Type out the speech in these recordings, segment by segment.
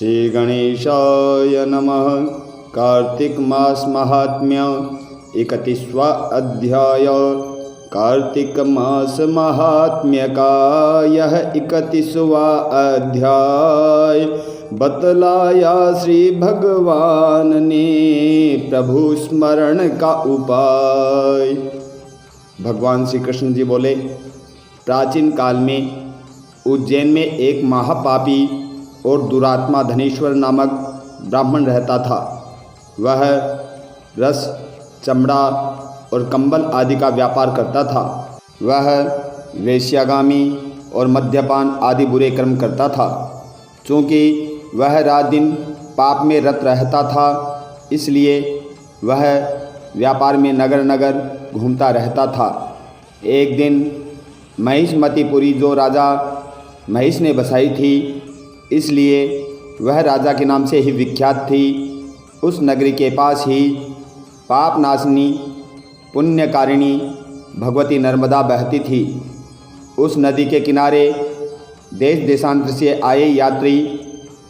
श्री गणेशाय नमः। कार्तिक मास महात्म्य 31वां अध्याय। कार्तिक मास महात्म्य का यह 31वां अध्याय बतलाया श्री भगवान ने प्रभु स्मरण का उपाय। भगवान श्री कृष्ण जी बोले, प्राचीन काल में उज्जैन में एक महापापी और दुरात्मा धनेश्वर नामक ब्राह्मण रहता था। वह रस, चमड़ा और कंबल आदि का व्यापार करता था। वह वेश्यागामी और मद्यपान आदि बुरे कर्म करता था। चूँकि वह रात दिन पाप में रत रहता था, इसलिए वह व्यापार में नगर नगर घूमता रहता था। एक दिन महिषमतीपुरी जो राजा महिष ने बसाई थी, इसलिए वह राजा के नाम से ही विख्यात थी। उस नगरी के पास ही पाप नाशनी पुण्यकारिणी भगवती नर्मदा बहती थी। उस नदी के किनारे देश देशांतर से आए यात्री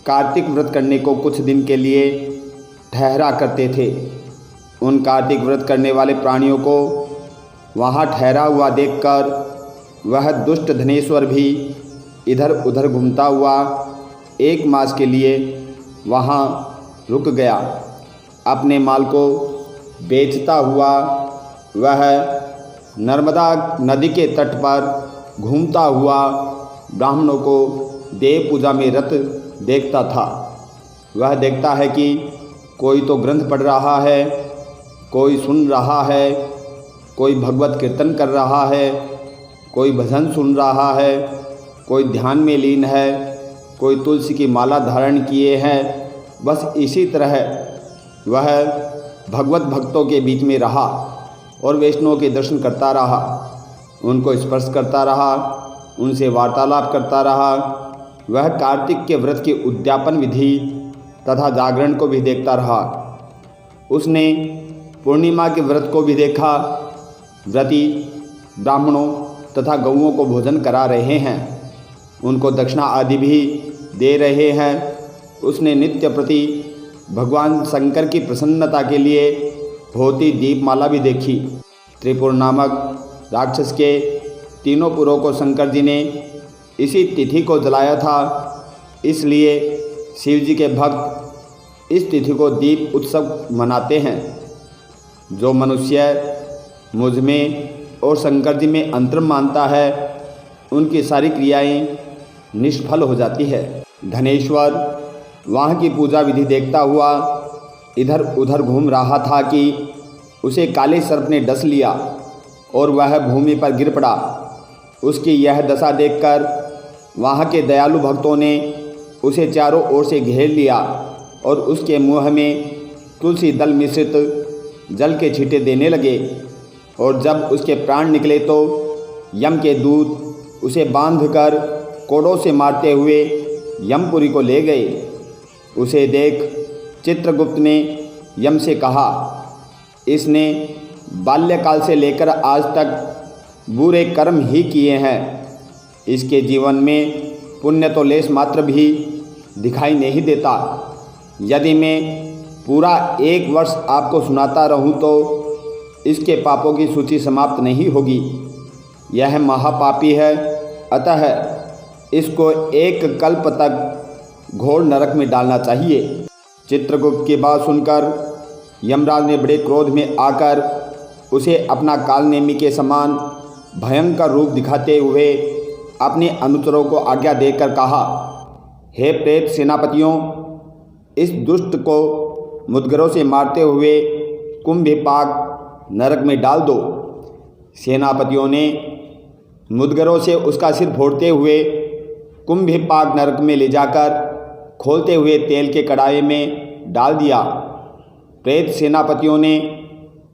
कार्तिक व्रत करने को कुछ दिन के लिए ठहरा करते थे। उन कार्तिक व्रत करने वाले प्राणियों को वहाँ ठहरा हुआ देखकर वह दुष्ट धनेश्वर भी इधर उधर घूमता हुआ 1 मास के लिए वहाँ रुक गया। अपने माल को बेचता हुआ वह नर्मदा नदी के तट पर घूमता हुआ ब्राह्मणों को देव पूजा में रत देखता था। वह देखता है कि कोई तो ग्रंथ पढ़ रहा है, कोई सुन रहा है, कोई भगवत कीर्तन कर रहा है, कोई भजन सुन रहा है, कोई ध्यान में लीन है, कोई तुलसी की माला धारण किए हैं। बस इसी तरह वह भगवत भक्तों के बीच में रहा और वैष्णवों के दर्शन करता रहा, उनको स्पर्श करता रहा, उनसे वार्तालाप करता रहा। वह कार्तिक के व्रत की उद्यापन विधि तथा जागरण को भी देखता रहा। उसने पूर्णिमा के व्रत को भी देखा। व्रती ब्राह्मणों तथा गौओं को भोजन करा रहे हैं, उनको दक्षिणा आदि भी दे रहे हैं। उसने नित्य प्रति भगवान शंकर की प्रसन्नता के लिए होती दीपमाला भी देखी। त्रिपुर नामक राक्षस के 3 पुरों को शंकर जी ने इसी तिथि को जलाया था, इसलिए शिव जी के भक्त इस तिथि को दीप उत्सव मनाते हैं। जो मनुष्य मुझ में और शंकर जी में अंतर मानता है, उनकी सारी क्रियाएं निष्फल हो जाती है। धनेश्वर वहाँ की पूजा विधि देखता हुआ इधर उधर घूम रहा था कि उसे काले सर्प ने डस लिया और वह भूमि पर गिर पड़ा। उसकी यह दशा देखकर वहाँ के दयालु भक्तों ने उसे चारों ओर से घेर लिया और उसके मुँह में तुलसी दल मिश्रित जल के छींटे देने लगे। और जब उसके प्राण निकले तो यम के दूत उसे बांधकर कोड़ों से मारते हुए यमपुरी को ले गए। उसे देख चित्रगुप्त ने यम से कहा, इसने बाल्यकाल से लेकर आज तक बुरे कर्म ही किए हैं। इसके जीवन में पुण्य तो लेश मात्र भी दिखाई नहीं देता। यदि मैं पूरा 1 वर्ष आपको सुनाता रहूं तो इसके पापों की सूची समाप्त नहीं होगी। यह महापापी है, अतः इसको 1 कल्प तक घोर नरक में डालना चाहिए। चित्रगुप्त की बात सुनकर यमराज ने बड़े क्रोध में आकर उसे अपना कालनेमी के समान भयंकर रूप दिखाते हुए अपने अनुचरों को आज्ञा देकर कहा, हे प्रेत सेनापतियों, इस दुष्ट को मुद्गरों से मारते हुए कुंभिपाक नरक में डाल दो। सेनापतियों ने मुद्गरों से उसका सिर फोड़ते हुए कुंभिपाक नरक में ले जाकर खोलते हुए तेल के कड़ाहे में डाल दिया। प्रेत सेनापतियों ने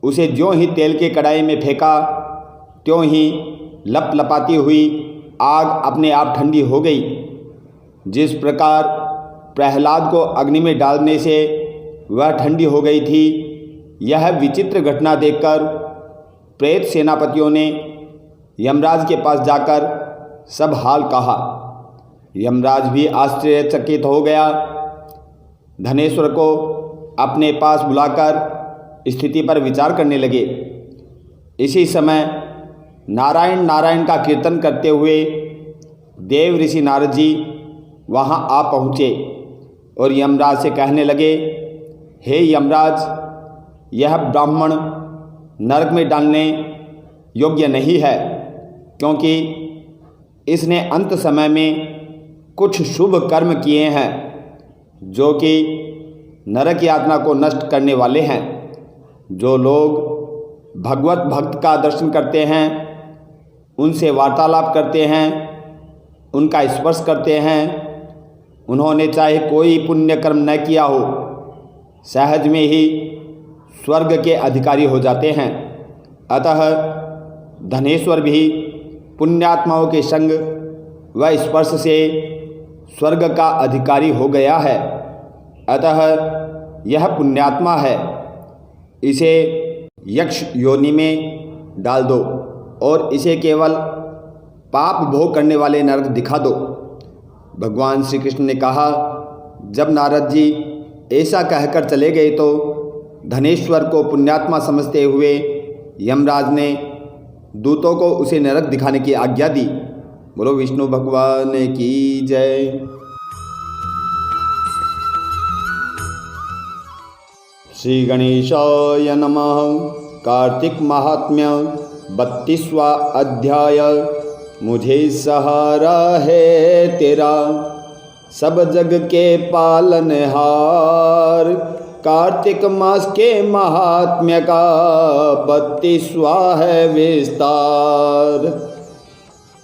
उसे ज्यों ही तेल के कड़ाहे में फेंका, त्यों ही लपलपाती हुई आग अपने आप ठंडी हो गई। जिस प्रकार प्रहलाद को अग्नि में डालने से वह ठंडी हो गई थी, यह विचित्र घटना देखकर प्रेत सेनापतियों ने यमराज के पास जाकर सब हाल कहा। यमराज भी आश्चर्यचकित हो गया। धनेश्वर को अपने पास बुलाकर स्थिति पर विचार करने लगे। इसी समय नारायण नारायण का कीर्तन करते हुए देव ऋषि नारद जी वहाँ आ पहुँचे और यमराज से कहने लगे, हे यमराज, यह ब्राह्मण नरक में डालने योग्य नहीं है, क्योंकि इसने अंत समय में कुछ शुभ कर्म किए हैं जो कि नरक यातना को नष्ट करने वाले हैं। जो लोग भगवत भक्त का दर्शन करते हैं, उनसे वार्तालाप करते हैं, उनका स्पर्श करते हैं, उन्होंने चाहे कोई पुण्य कर्म न किया हो, सहज में ही स्वर्ग के अधिकारी हो जाते हैं। अतः धनेश्वर भी पुण्यात्माओं के संग व स्पर्श से स्वर्ग का अधिकारी हो गया है। अतः यह पुण्यात्मा है, इसे यक्ष योनि में डाल दो और इसे केवल पाप भोग करने वाले नरक दिखा दो। भगवान श्री कृष्ण ने कहा, जब नारद जी ऐसा कहकर चले गए तो धनेश्वर को पुण्यात्मा समझते हुए यमराज ने दूतों को उसे नरक दिखाने की आज्ञा दी। बोलो विष्णु भगवान की जय। श्री गणेशाय नमः। कार्तिक महात्म्य 32वां अध्याय। मुझे सहारा है तेरा, सब जग के पालनहार। कार्तिक मास के महात्म्य का 32वां है विस्तार।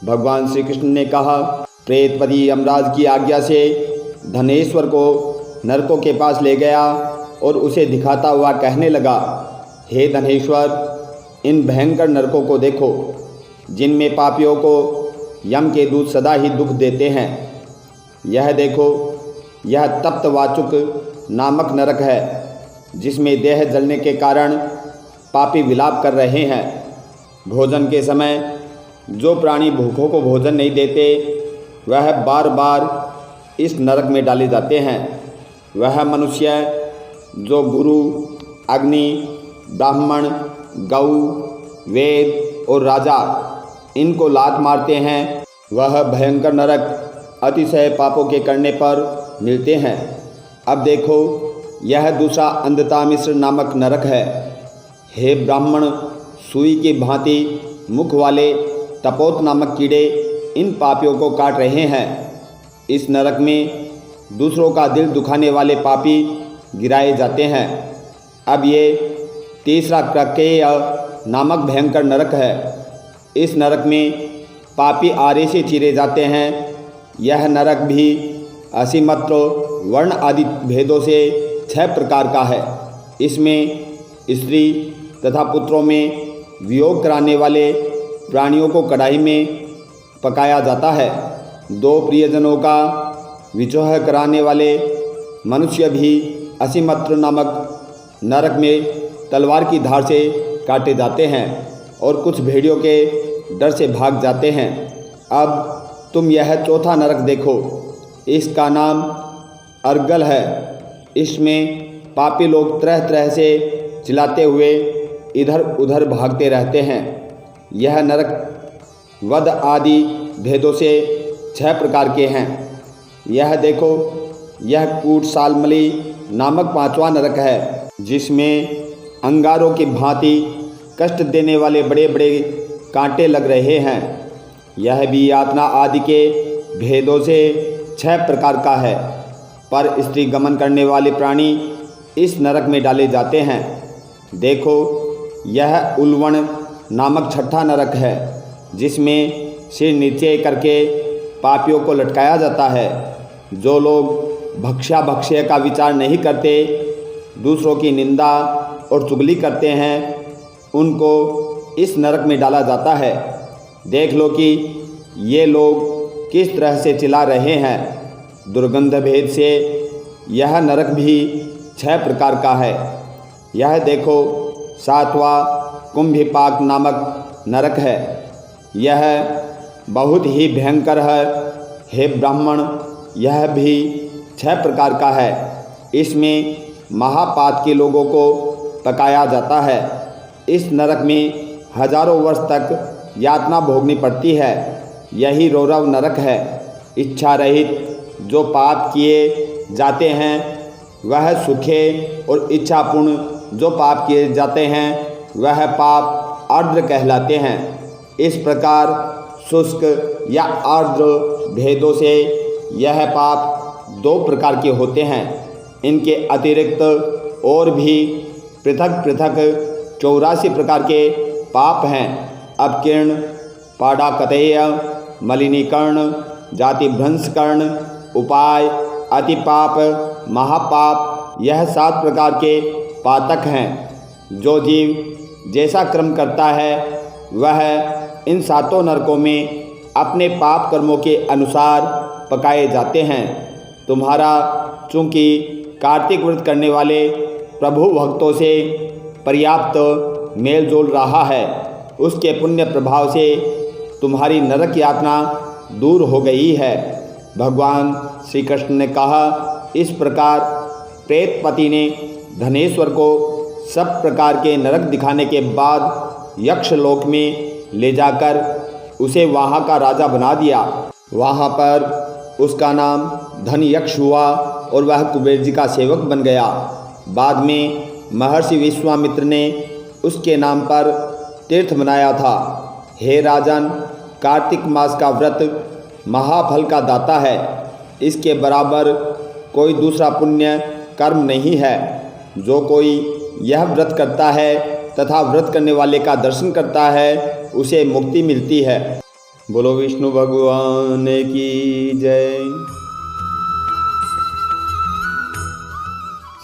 भगवान श्री कृष्ण ने कहा, प्रेतपति यमराज की आज्ञा से धनेश्वर को नरकों के पास ले गया और उसे दिखाता हुआ कहने लगा, हे धनेश्वर, इन भयंकर नरकों को देखो, जिनमें पापियों को यम के दूत सदा ही दुख देते हैं। यह देखो, यह तप्तवाचुक नामक नरक है, जिसमें देह जलने के कारण पापी विलाप कर रहे हैं। भोजन के समय जो प्राणी भूखों को भोजन नहीं देते, वह बार बार इस नरक में डाले जाते हैं। वह मनुष्य जो गुरु, अग्नि, ब्राह्मण, गौ, वेद और राजा इनको लात मारते हैं, वह भयंकर नरक अतिशय पापों के करने पर मिलते हैं। अब देखो, यह दूसरा अंधतामिश्र नामक नरक है। हे ब्राह्मण, सुई की भांति मुख वाले तपोत नामक कीड़े इन पापियों को काट रहे हैं। इस नरक में दूसरों का दिल दुखाने वाले पापी गिराए जाते हैं। अब ये तीसरा क्रकेय नामक भयंकर नरक है। इस नरक में पापी आरे से चीरे जाते हैं। यह नरक भी असीमत्र वर्ण आदि भेदों से 6 प्रकार का है। इसमें स्त्री तथा पुत्रों में वियोग कराने वाले प्राणियों को कढ़ाई में पकाया जाता है। 2 प्रियजनों का विद्रोह कराने वाले मनुष्य भी असीमत्र नामक नरक में तलवार की धार से काटे जाते हैं और कुछ भेड़ियों के डर से भाग जाते हैं। अब तुम यह चौथा नरक देखो, इसका नाम अर्गल है। इसमें पापी लोग तरह तरह से चिल्लाते हुए इधर उधर भागते रहते हैं। यह नरक वध आदि भेदों से 6 प्रकार के हैं। यह देखो, यह कूट सालमली नामक 5वां नरक है, जिसमें अंगारों की भांति कष्ट देने वाले बड़े बड़े कांटे लग रहे हैं। यह भी यातना आदि के भेदों से 6 प्रकार का है। पर स्त्री गमन करने वाले प्राणी इस नरक में डाले जाते हैं। देखो, यह उल्वण नामक 6ठा नरक है, जिसमें सिर नीचे करके पापियों को लटकाया जाता है। जो लोग भक्षा भक्ष्य का विचार नहीं करते, दूसरों की निंदा और चुगली करते हैं, उनको इस नरक में डाला जाता है। देख लो कि ये लोग किस तरह से चिल्ला रहे हैं। दुर्गंध भेद से यह नरक भी 6 प्रकार का है। यह देखो, 7वां कुंभिपाक नामक नरक है। यह बहुत ही भयंकर है। हे ब्राह्मण, यह भी 6 प्रकार का है। इसमें महापात के लोगों को पकाया जाता है। इस नरक में हजारों वर्ष तक यातना भोगनी पड़ती है। यही रौरव नरक है। इच्छा रहित जो पाप किए जाते हैं वह सुखे, और इच्छापूर्ण जो पाप किए जाते हैं वह पाप आर्द्र कहलाते हैं। इस प्रकार शुष्क या आर्द्र भेदों से यह पाप 2 प्रकार के होते हैं। इनके अतिरिक्त और भी पृथक पृथक 84 प्रकार के पाप हैं। अपकीर्ण, पाडाकतेय, मलिनीकर्ण, जाति भ्रंशकर्ण, उपाय, अतिपाप, महापाप, यह 7 प्रकार के पातक हैं। जो जीव जैसा कर्म करता है वह इन 7 नरकों में अपने पाप कर्मों के अनुसार पकाए जाते हैं। तुम्हारा चूँकि कार्तिक व्रत करने वाले प्रभु भक्तों से पर्याप्त मेल जोल रहा है, उसके पुण्य प्रभाव से तुम्हारी नरक यातना दूर हो गई है। भगवान श्री कृष्ण ने कहा, इस प्रकार प्रेतपति ने धनेश्वर को सब प्रकार के नरक दिखाने के बाद यक्षलोक में ले जाकर उसे वहाँ का राजा बना दिया। वहाँ पर उसका नाम धन यक्ष हुआ और वह कुबेर जी का सेवक बन गया। बाद में महर्षि विश्वामित्र ने उसके नाम पर तीर्थ बनाया था। हे राजन, कार्तिक मास का व्रत महाफल का दाता है। इसके बराबर कोई दूसरा पुण्य कर्म नहीं है। जो कोई यह व्रत करता है तथा व्रत करने वाले का दर्शन करता है उसे मुक्ति मिलती है। बोलो विष्णु भगवान की जय।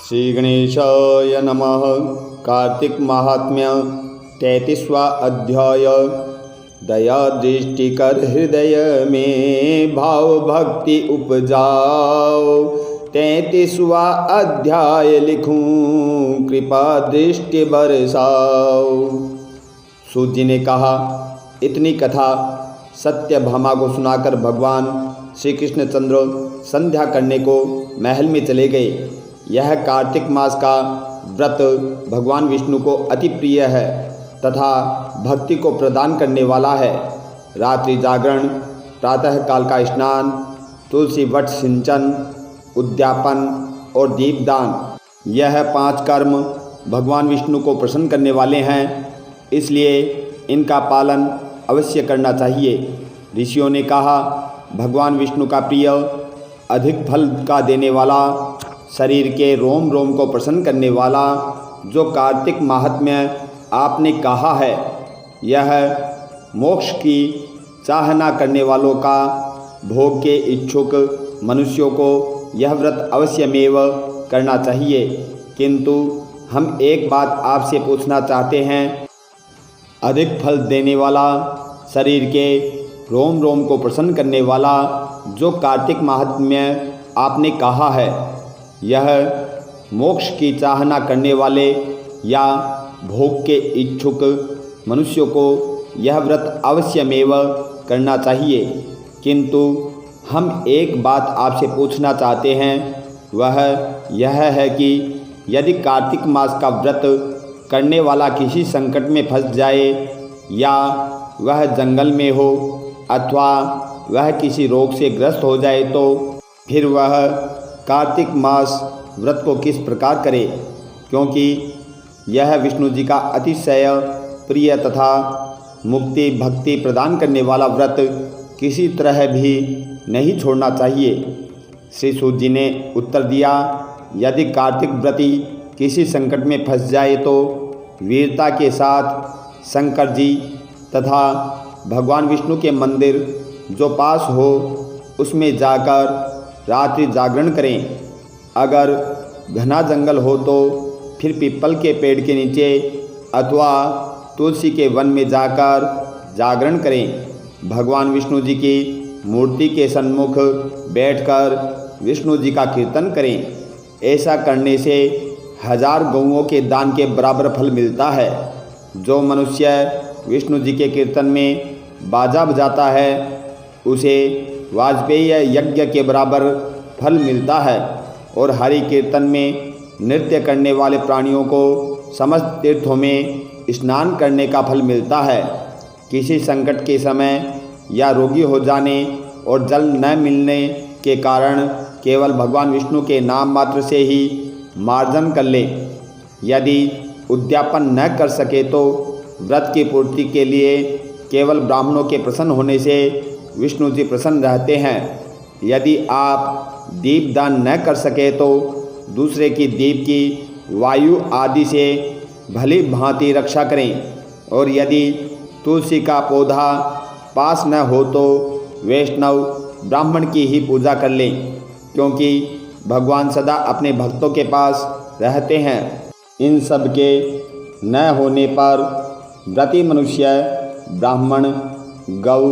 श्री गणेशाय नमः। कार्तिक महात्म्य 33वां अध्याय। दया दृष्टि कर हृदय में भाव भक्ति उपजाओ। 33वां अध्याय लिखूं कृपा दृष्टि बरसाओ। सूत जी ने कहा, इतनी कथा सत्यभामा को सुनाकर भगवान श्री कृष्णचंद्र संध्या करने को महल में चले गए। यह कार्तिक मास का व्रत भगवान विष्णु को अति प्रिय है तथा भक्ति को प्रदान करने वाला है। रात्रि जागरण, प्रातः काल का स्नान, तुलसी वट सिंचन, उद्यापन और दीपदान, यह 5 कर्म भगवान विष्णु को प्रसन्न करने वाले हैं, इसलिए इनका पालन अवश्य करना चाहिए। ऋषियों ने कहा, भगवान विष्णु का प्रिय, अधिक फल का देने वाला, शरीर के रोम रोम को प्रसन्न करने वाला जो कार्तिक महात्म्य आपने कहा है, यह मोक्ष की चाहना करने वालों का, भोग के इच्छुक मनुष्यों को यह व्रत अवश्यमेव करना चाहिए। किंतु हम एक बात आपसे पूछना चाहते हैं। अधिक फल देने वाला, शरीर के रोम रोम को प्रसन्न करने वाला जो कार्तिक महात्म्य आपने कहा है, यह मोक्ष की चाहना करने वाले या भोग के इच्छुक मनुष्यों को यह व्रत अवश्यमेव करना चाहिए। किंतु हम एक बात आपसे पूछना चाहते हैं, वह यह है कि यदि कार्तिक मास का व्रत करने वाला किसी संकट में फंस जाए, या वह जंगल में हो अथवा वह किसी रोग से ग्रस्त हो जाए, तो फिर वह कार्तिक मास व्रत को किस प्रकार करे, क्योंकि यह विष्णु जी का अतिशय प्रिय तथा मुक्ति भक्ति प्रदान करने वाला व्रत किसी तरह भी नहीं छोड़ना चाहिए। श्री सूत जी ने उत्तर दिया, यदि कार्तिक व्रती किसी संकट में फंस जाए तो वीरता के साथ शंकर जी तथा भगवान विष्णु के मंदिर जो पास हो उसमें जाकर रात्रि जागरण करें। अगर घना जंगल हो तो फिर पीपल के पेड़ के नीचे अथवा तुलसी के वन में जाकर जागरण करें। भगवान विष्णु जी की मूर्ति के सन्मुख बैठकर विष्णु जी का कीर्तन करें। ऐसा करने से 1000 गौओं के दान के बराबर फल मिलता है। जो मनुष्य विष्णु जी के कीर्तन में बाजा बजाता है, उसे वाजपेयी यज्ञ के बराबर फल मिलता है। और हरि कीर्तन में नृत्य करने वाले प्राणियों को समस्त तीर्थों में स्नान करने का फल मिलता है। किसी संकट के समय या रोगी हो जाने और जल न मिलने के कारण केवल भगवान विष्णु के नाम मात्र से ही मार्जन कर ले। यदि उद्यापन न कर सके तो व्रत की पूर्ति के लिए केवल ब्राह्मणों के प्रसन्न होने से विष्णु जी प्रसन्न रहते हैं। यदि आप दीपदान न कर सके तो दूसरे की दीप की वायु आदि से भली भांति रक्षा करें। और यदि तुलसी का पौधा पास न हो तो वैष्णव ब्राह्मण की ही पूजा कर लें, क्योंकि भगवान सदा अपने भक्तों के पास रहते हैं। इन सब के न होने पर व्रती मनुष्य ब्राह्मण, गौ,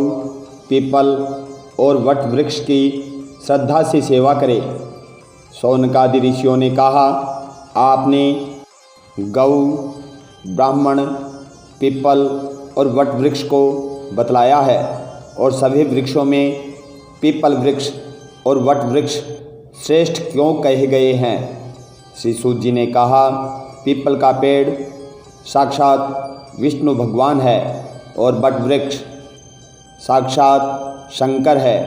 पीपल और वट वृक्ष की श्रद्धा से सेवा करे। शौनकादि ऋषियों ने कहा, आपने गौ, ब्राह्मण, पीपल और वट वृक्ष को बतलाया है, और सभी वृक्षों में पीपल वृक्ष और वट वृक्ष श्रेष्ठ क्यों कहे गए हैं? श्री सूत जी ने कहा, पीपल का पेड़ साक्षात विष्णु भगवान है और वट वृक्ष साक्षात शंकर है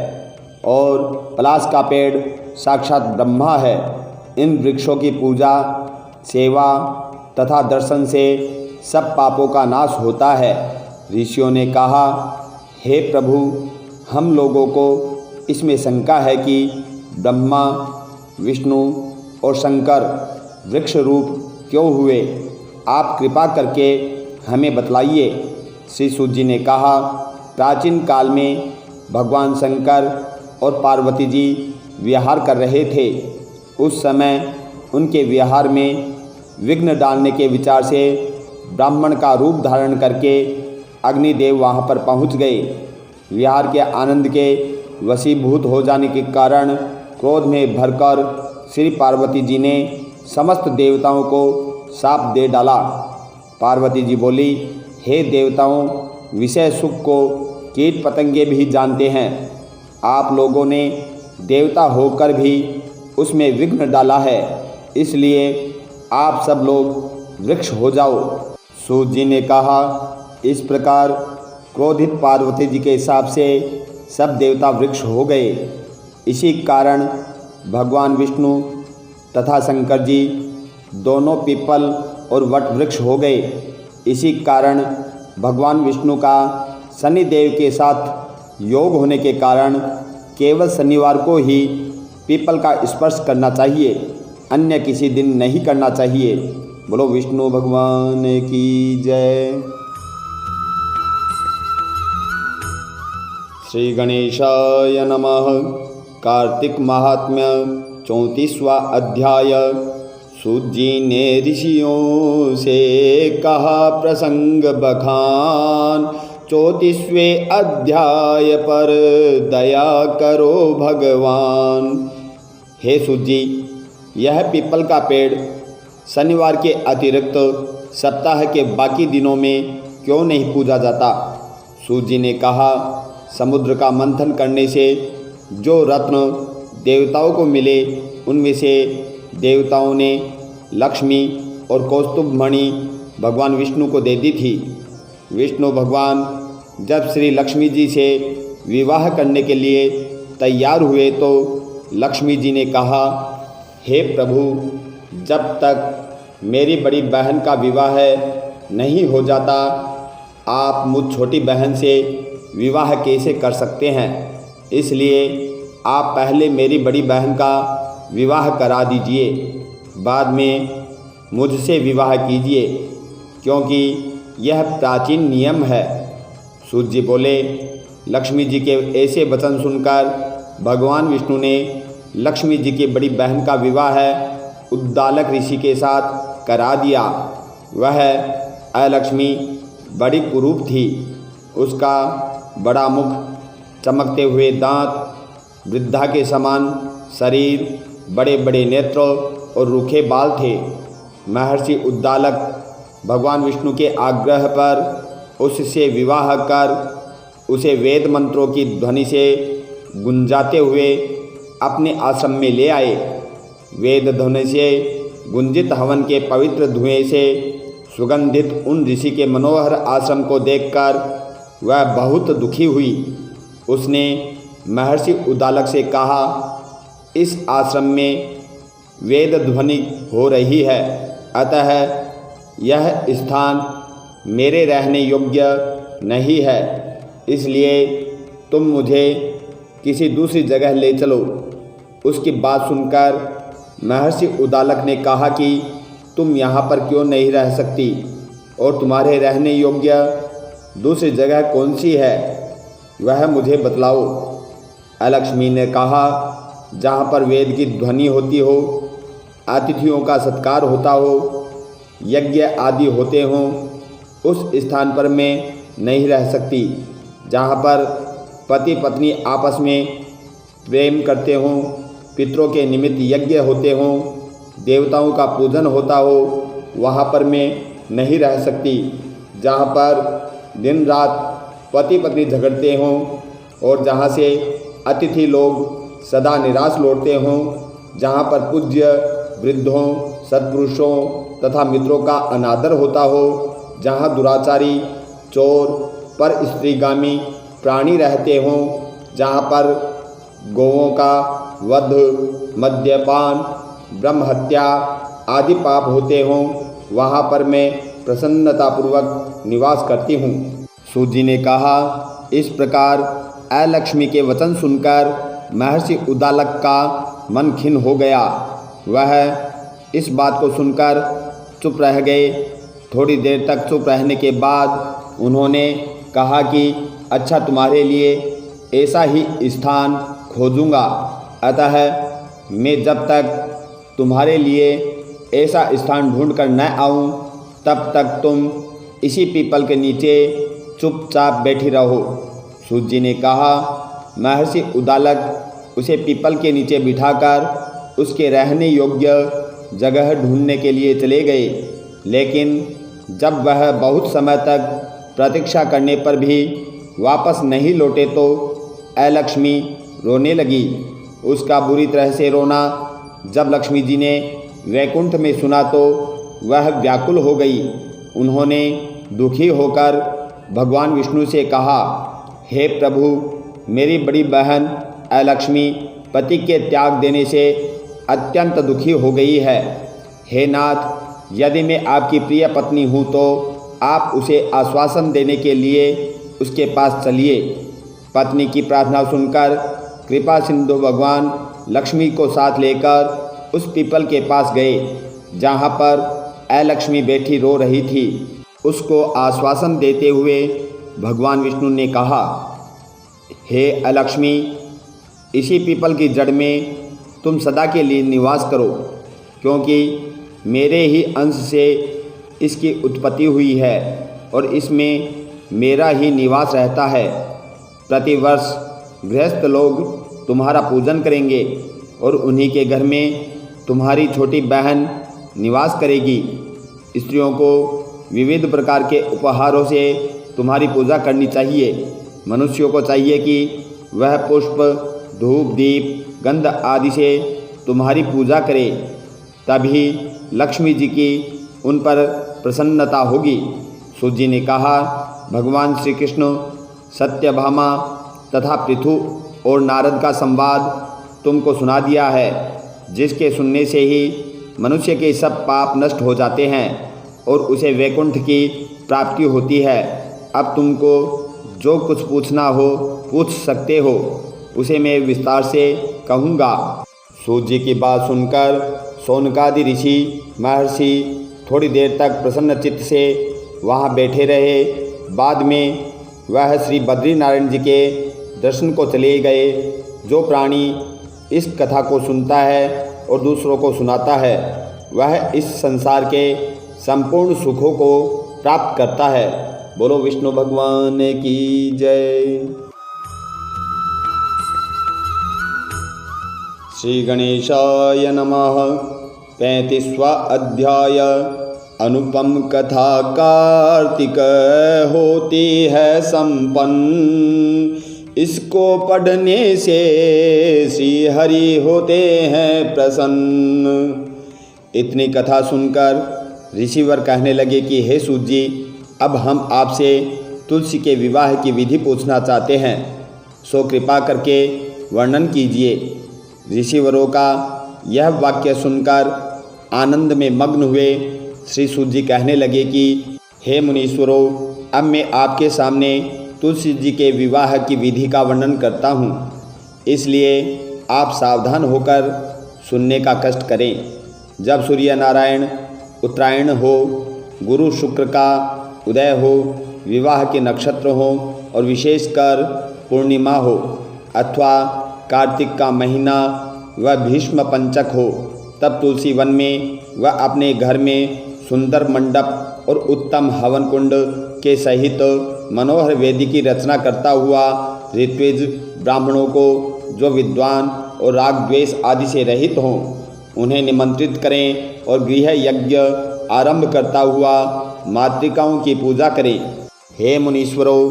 और पलाश का पेड़ साक्षात ब्रह्मा है। इन वृक्षों की पूजा, सेवा तथा दर्शन से सब पापों का नाश होता है। ऋषियों ने कहा, हे प्रभु, हम लोगों को इसमें शंका है कि ब्रह्मा, विष्णु और शंकर वृक्ष रूप क्यों हुए? आप कृपा करके हमें बतलाइए। श्री सूत जी ने कहा, प्राचीन काल में भगवान शंकर और पार्वती जी विहार कर रहे थे। उस समय उनके विहार में विघ्न डालने के विचार से ब्राह्मण का रूप धारण करके अग्निदेव वहाँ पर पहुँच गए। विहार के आनंद के वशीभूत हो जाने के कारण क्रोध में भरकर श्री पार्वती जी ने समस्त देवताओं को शाप दे डाला। पार्वती जी बोली, हे देवताओं, विषय सुख को कीट पतंगे भी जानते हैं। आप लोगों ने देवता होकर भी उसमें विघ्न डाला है, इसलिए आप सब लोग वृक्ष हो जाओ। सूत जी ने कहा, इस प्रकार क्रोधित पार्वती जी के हिसाब से सब देवता वृक्ष हो गए। इसी कारण भगवान विष्णु तथा शंकर जी दोनों पीपल और वट वृक्ष हो गए। इसी कारण भगवान विष्णु का शनिदेव के साथ योग होने के कारण केवल शनिवार को ही पीपल का स्पर्श करना चाहिए, अन्य किसी दिन नहीं करना चाहिए। बोलो विष्णु भगवान की जय। श्री गणेशाय नमः। कार्तिक महात्म्य 34वां अध्याय। सूत जी ने ऋषियों से कहा प्रसंग बखान, 34वें अध्याय पर दया करो भगवान। हे सूत जी, यह पीपल का पेड़ शनिवार के अतिरिक्त सप्ताह के बाकी दिनों में क्यों नहीं पूजा जाता? सूत जी ने कहा, समुद्र का मंथन करने से जो रत्न देवताओं को मिले उनमें से देवताओं ने लक्ष्मी और कौस्तुभ मणि भगवान विष्णु को दे दी थी। विष्णु भगवान जब श्री लक्ष्मी जी से विवाह करने के लिए तैयार हुए तो लक्ष्मी जी ने कहा, हे प्रभु, जब तक मेरी बड़ी बहन का विवाह नहीं हो जाता आप मुझ छोटी बहन से विवाह कैसे कर सकते हैं? इसलिए आप पहले मेरी बड़ी बहन का विवाह करा दीजिए, बाद में मुझसे विवाह कीजिए, क्योंकि यह प्राचीन नियम है। सूत जी बोले, लक्ष्मी जी के ऐसे वचन सुनकर भगवान विष्णु ने लक्ष्मी जी की बड़ी बहन का विवाह उद्दालक ऋषि के साथ करा दिया। वह अलक्ष्मी बड़ी कुरूप थी। उसका बड़ा मुख, चमकते हुए दांत, वृद्धा के समान शरीर, बड़े बड़े नेत्र और रूखे बाल थे। महर्षि उद्दालक भगवान विष्णु के आग्रह पर उससे विवाह कर उसे वेद मंत्रों की ध्वनि से गुंजाते हुए अपने आश्रम में ले आए। वेद ध्वनि से गुंजित हवन के पवित्र धुएं से सुगंधित उन ऋषि के मनोहर आश्रम को देखकर वह बहुत दुखी हुई। उसने महर्षि उद्दालक से कहा, इस आश्रम में वेद ध्वनि हो रही है, अतः यह स्थान मेरे रहने योग्य नहीं है, इसलिए तुम मुझे किसी दूसरी जगह ले चलो। उसकी बात सुनकर महर्षि उद्दालक ने कहा कि तुम यहाँ पर क्यों नहीं रह सकती और तुम्हारे रहने योग्य दूसरी जगह कौन सी है, वह मुझे बतलाओ। अलक्ष्मी ने कहा, जहाँ पर वेद की ध्वनि होती हो, अतिथियों का सत्कार होता हो, यज्ञ आदि होते हों, उस स्थान पर मैं नहीं रह सकती। जहाँ पर पति पत्नी आपस में प्रेम करते हों, पितरों के निमित्त यज्ञ होते हों, देवताओं का पूजन होता हो, वहाँ पर मैं नहीं रह सकती। जहाँ पर दिन रात पति पत्नी झगड़ते हों और जहाँ से अतिथि लोग सदा निराश लौटते हों, जहाँ पर पूज्य वृद्धों, सत्पुरुषों तथा मित्रों का अनादर होता हो, जहाँ दुराचारी, चोर, पर स्त्रीगामी प्राणी रहते हों, जहाँ पर गौओं का वध, मद्यपान, ब्रह्महत्या आदि पाप होते हों, वहाँ पर मैं प्रसन्नतापूर्वक निवास करती हूँ। सूत जी ने कहा, इस प्रकार अलक्ष्मी के वचन सुनकर महर्षि उद्दालक का मन खिन्न हो गया। वह इस बात को सुनकर चुप रह गए। थोड़ी देर तक चुप रहने के बाद उन्होंने कहा कि अच्छा, तुम्हारे लिए ऐसा ही स्थान खोजूंगा, अतः मैं जब तक तुम्हारे लिए ऐसा स्थान ढूंढ कर न आऊँ तब तक तुम इसी पीपल के नीचे चुपचाप बैठी रहो। सूत जी ने कहा। महर्षि उद्दालक उसे पीपल के नीचे बिठाकर उसके रहने योग्य जगह ढूंढने के लिए चले गए, लेकिन जब वह बहुत समय तक प्रतीक्षा करने पर भी वापस नहीं लौटे तो अलक्ष्मी रोने लगी। उसका बुरी तरह से रोना जब लक्ष्मी जी ने वैकुंठ में सुना तो वह व्याकुल हो गई। उन्होंने दुखी होकर भगवान विष्णु से कहा, हे प्रभु, मेरी बड़ी बहन अलक्ष्मी पति के त्याग देने से अत्यंत दुखी हो गई है। हे नाथ, यदि मैं आपकी प्रिय पत्नी हूँ तो आप उसे आश्वासन देने के लिए उसके पास चलिए। पत्नी की प्रार्थना सुनकर कृपा सिंधु भगवान लक्ष्मी को साथ लेकर उस पीपल के पास गए जहाँ पर अलक्ष्मी बैठी रो रही थी। उसको आश्वासन देते हुए भगवान विष्णु ने कहा, हे अलक्ष्मी, इसी पीपल की जड़ में तुम सदा के लिए निवास करो, क्योंकि मेरे ही अंश से इसकी उत्पत्ति हुई है और इसमें मेरा ही निवास रहता है। प्रतिवर्ष गृहस्थ लोग तुम्हारा पूजन करेंगे और उन्हीं के घर में तुम्हारी छोटी बहन निवास करेगी। स्त्रियों को विविध प्रकार के उपहारों से तुम्हारी पूजा करनी चाहिए। मनुष्यों को चाहिए कि वह पुष्प, धूप, दीप, गंध आदि से तुम्हारी पूजा करे, तभी लक्ष्मी जी की उन पर प्रसन्नता होगी। सूत जी ने कहा, भगवान श्री कृष्ण सत्यभामा तथा पृथु और नारद का संवाद तुमको सुना दिया है, जिसके सुनने से ही मनुष्य के सब पाप नष्ट हो जाते हैं और उसे वैकुंठ की प्राप्ति होती है। अब तुमको जो कुछ पूछना हो पूछ सकते हो, उसे मैं विस्तार से कहूँगा। सूत जी की बात सुनकर शौनकादि ऋषि महर्षि थोड़ी देर तक प्रसन्न चित्त से वहाँ बैठे रहे। बाद में वह श्री बद्रीनारायण जी के दर्शन को चले गए। जो प्राणी इस कथा को सुनता है और दूसरों को सुनाता है, वह इस संसार के संपूर्ण सुखों को प्राप्त करता है। बोलो विष्णु भगवान की जय। श्री गणेशाय नमः। 35वां अध्याय। अनुपम कथा कार्तिक होती है संपन्न, इसको पढ़ने से श्री हरि होते हैं प्रसन्न। इतनी कथा सुनकर ऋषिवर कहने लगे कि हे सूत जी, अब हम आपसे तुलसी के विवाह की विधि पूछना चाहते हैं, सो कृपा करके वर्णन कीजिए। ऋषिवरों का यह वाक्य सुनकर आनंद में मग्न हुए श्री सूत जी कहने लगे कि हे मुनीश्वरों, अब मैं आपके सामने तुलसी जी के विवाह की विधि का वर्णन करता हूँ, इसलिए आप सावधान होकर सुनने का कष्ट करें। जब सूर्य नारायण उत्तरायण हो, गुरु शुक्र का उदय हो, विवाह के नक्षत्र हो और विशेषकर पूर्णिमा हो अथवा कार्तिक का महीना व भीष्म पंचक हो, तब तुलसी वन में व अपने घर में सुंदर मंडप और उत्तम हवन कुंड के सहित मनोहर वेदी की रचना करता हुआ ऋत्विज ब्राह्मणों को जो विद्वान और राग द्वेष आदि से रहित हों, उन्हें निमंत्रित करें और गृह यज्ञ आरंभ करता हुआ मातृकाओं की पूजा करें। हे मुनीश्वरों,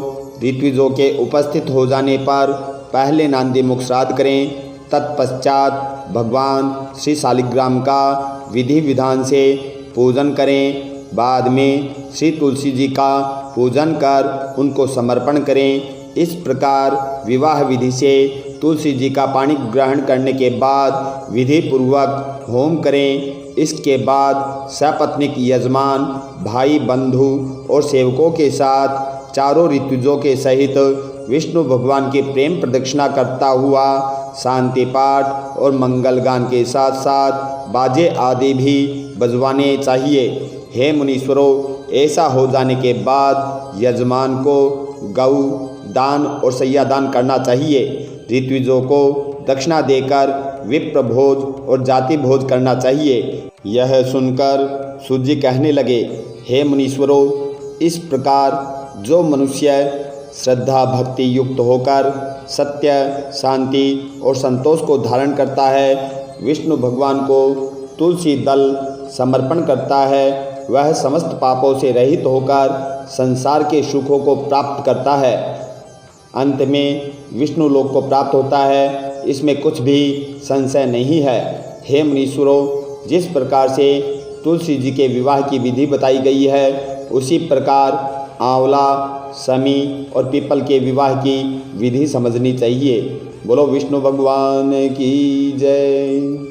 ऋत्विजों के उपस्थित हो जाने पर पहले नांदी मुख श्राद्ध करें, तत्पश्चात भगवान श्री शालिग्राम का विधि विधान से पूजन करें। बाद में श्री तुलसी जी का पूजन कर उनको समर्पण करें। इस प्रकार विवाह विधि से तुलसी जी का पाणी ग्रहण करने के बाद विधि पूर्वक होम करें। इसके बाद सपत्नीक यजमान, भाई, बंधु और सेवकों के साथ चारों ऋतुजों के सहित विष्णु भगवान की प्रेम प्रदक्षिणा करता हुआ शांति पाठ और मंगल गान के साथ साथ बाजे आदि भी बजवाने चाहिए। हे मुनीश्वरों, ऐसा हो जाने के बाद यजमान को गौ दान और सैया दान करना चाहिए। ऋत्विजों को दक्षिणा देकर विप्र भोज और जाति भोज करना चाहिए। यह सुनकर सूत जी कहने लगे, हे मुनीश्वरों, इस प्रकार जो मनुष्य श्रद्धा भक्ति युक्त होकर सत्य, शांति और संतोष को धारण करता है, विष्णु भगवान को तुलसी दल समर्पण करता है, वह समस्त पापों से रहित होकर संसार के सुखों को प्राप्त करता है, अंत में विष्णु लोक को प्राप्त होता है। इसमें कुछ भी संशय नहीं है। हे मुनीश्वरों, जिस प्रकार से तुलसी जी के विवाह की विधि बताई गई है, उसी प्रकार आंवला, समी और पीपल के विवाह की विधि समझनी चाहिए। बोलो विष्णु भगवान की जय।